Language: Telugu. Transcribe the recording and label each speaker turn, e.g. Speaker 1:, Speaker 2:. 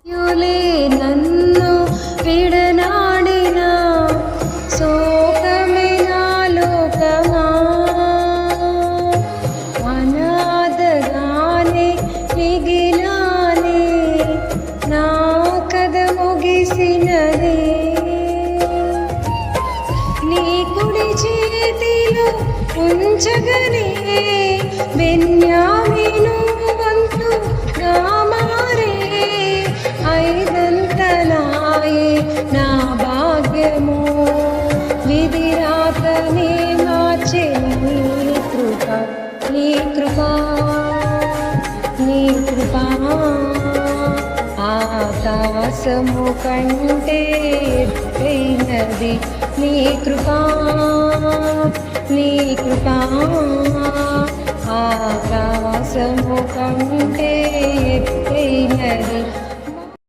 Speaker 1: యులే నన్ను విడనాడిన శోకమే నా లోకమా, అనాథగానే మిగిలానే నా కథ ముగిసినదే. నీ కుడి చేతిలో ఉంచగనే బెన్యామీను వంతు నా మారే, ఐదంతలాయే నా భాగ్యము, విధి రాతనే మార్చే నీ కృప, నీ కృప, నీ కృప. ఆకాశము కంటే ఎత్తైనది నీ కృపా, నీ కృపా. ఆకాశము కంటే ఎత్తైనది